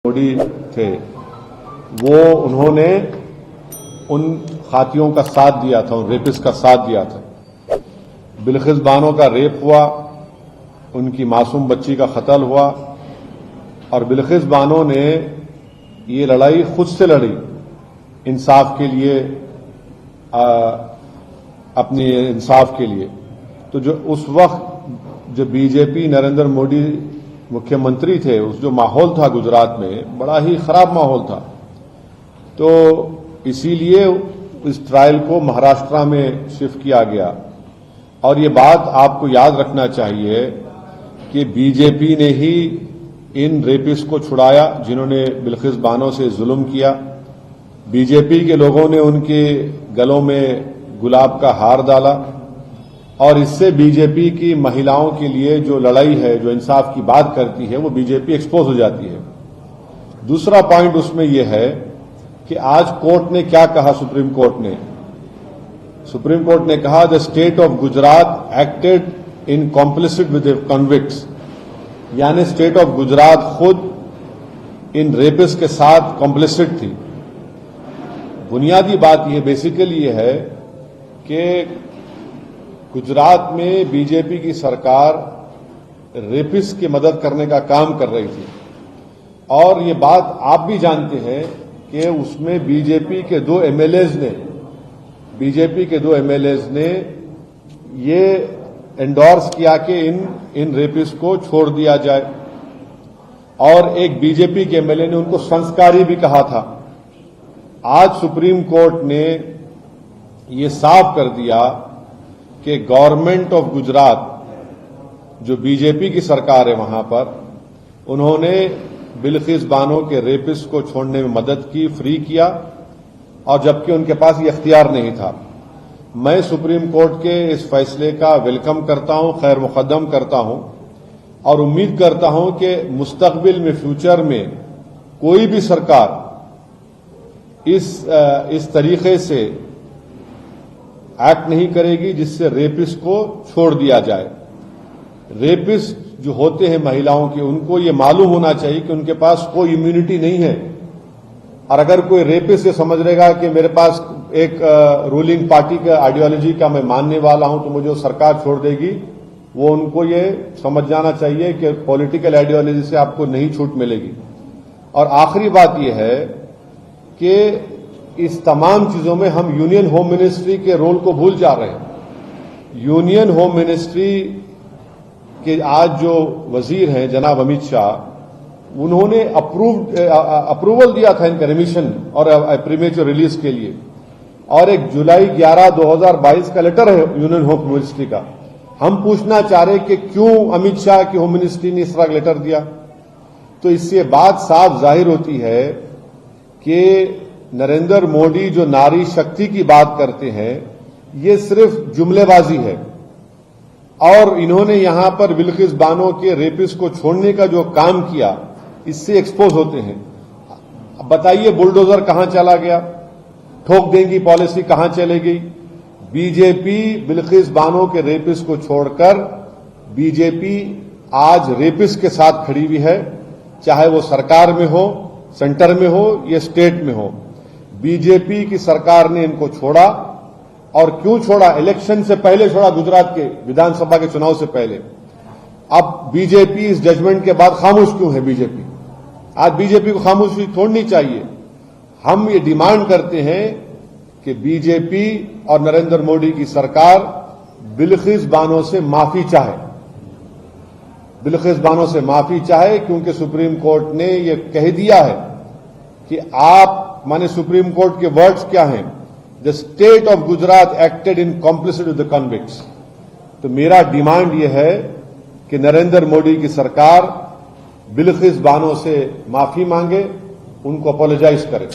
मोदी थे वो उन्होंने उन खातियों का साथ दिया था, उन रेपिस्ट का साथ दिया था। बिल्किस बानो का रेप हुआ, उनकी मासूम बच्ची का कत्ल हुआ और बिल्किस बानो ने ये लड़ाई खुद से लड़ी इंसाफ के लिए, अपने इंसाफ के लिए। तो जो उस वक्त जो बीजेपी नरेंद्र मोदी मुख्यमंत्री थे, उस जो माहौल था गुजरात में बड़ा ही खराब माहौल था। तो इसीलिए इस ट्रायल को महाराष्ट्र में शिफ्ट किया गया। और ये बात आपको याद रखना चाहिए कि बीजेपी ने ही इन रेपिस्ट को छुड़ाया जिन्होंने बिल्किस बानो से जुल्म किया। बीजेपी के लोगों ने उनके गलों में गुलाब का हार डाला और इससे बीजेपी की महिलाओं के लिए जो लड़ाई है, जो इंसाफ की बात करती है, वो बीजेपी एक्सपोज हो जाती है। दूसरा पॉइंट उसमें यह है कि आज कोर्ट ने क्या कहा, सुप्रीम कोर्ट ने कहा the state of Gujarat acted in complicit with the convicts, यानी स्टेट ऑफ गुजरात खुद इन रेपिस्ट के साथ कॉम्प्लिसिट थी। बुनियादी बात यह बेसिकली ये है कि गुजरात में बीजेपी की सरकार रेपिस्ट की मदद करने का काम कर रही थी और ये बात आप भी जानते हैं कि उसमें बीजेपी के दो एमएलएज ने ये एंडोर्स किया कि इन रेपिस्ट को छोड़ दिया जाए और एक बीजेपी के एमएलए ने उनको संस्कारी भी कहा था। आज सुप्रीम कोर्ट ने ये साफ कर दिया कि गवर्नमेंट ऑफ गुजरात, जो बीजेपी की सरकार है वहां पर, उन्होंने बिल्किस बानो के रेपिस्ट को छोड़ने में मदद की, फ्री किया, और जबकि उनके पास ये इख्तियार नहीं था। मैं सुप्रीम कोर्ट के इस फैसले का वेलकम करता हूं, खैर मुकद्दम करता हूं और उम्मीद करता हूं कि मुस्तकबिल में, फ्यूचर में कोई भी सरकार इस तरीके से एक्ट नहीं करेगी जिससे रेपिस्ट को छोड़ दिया जाए। रेपिस्ट जो होते हैं महिलाओं के, उनको ये मालूम होना चाहिए कि उनके पास कोई इम्यूनिटी नहीं है। और अगर कोई रेपिस्ट ये समझ लेगा कि मेरे पास एक रूलिंग पार्टी का आइडियोलॉजी का मैं मानने वाला हूं तो मुझे सरकार छोड़ देगी, वो उनको ये समझ जाना चाहिए कि पॉलिटिकल आइडियोलॉजी से आपको नहीं छूट मिलेगी। और आखिरी बात यह है कि इस तमाम चीजों में हम यूनियन होम मिनिस्ट्री के रोल को भूल जा रहे हैं। यूनियन होम मिनिस्ट्री के आज जो वजीर हैं जनाब अमित शाह, उन्होंने अप्रूवल दिया था इनका रिमिशन और प्रीमेच्योर रिलीज के लिए, और एक जुलाई 11, 2022 का लेटर है यूनियन होम मिनिस्ट्री का। हम पूछना चाह रहे कि क्यों अमित शाह की होम मिनिस्ट्री ने इस तरह लेटर दिया। तो इससे बात साफ जाहिर होती है कि नरेंद्र मोदी जो नारी शक्ति की बात करते हैं, ये सिर्फ जुमलेबाजी है और इन्होंने यहां पर बिल्किस बानो के रेपिस्ट को छोड़ने का जो काम किया, इससे एक्सपोज होते हैं। अब बताइए बुलडोजर कहां चला गया, ठोक देंगी पॉलिसी कहां चले गई। बीजेपी बिल्किस बानो के रेपिस्ट को छोड़कर बीजेपी आज रेपिस्ट के साथ खड़ी हुई है, चाहे वो सरकार में हो, सेंटर में हो या स्टेट में हो। बीजेपी की सरकार ने इनको छोड़ा, और क्यों छोड़ा? इलेक्शन से पहले छोड़ा, गुजरात के विधानसभा के चुनाव से पहले। अब बीजेपी इस जजमेंट के बाद खामोश क्यों है? बीजेपी आज बीजेपी को खामोशी छोड़नी चाहिए। हम ये डिमांड करते हैं कि बीजेपी और नरेंद्र मोदी की सरकार बिल्किस बानो से माफी चाहे, क्योंकि सुप्रीम कोर्ट ने ये कह दिया है कि आप, माने सुप्रीम कोर्ट के वर्ड्स क्या हैं, the state of Gujarat acted in complicit with the convicts. तो मेरा डिमांड यह है कि नरेंद्र मोदी की सरकार बिल्किस बानो से माफी मांगे, उनको अपोलोजाइज करे।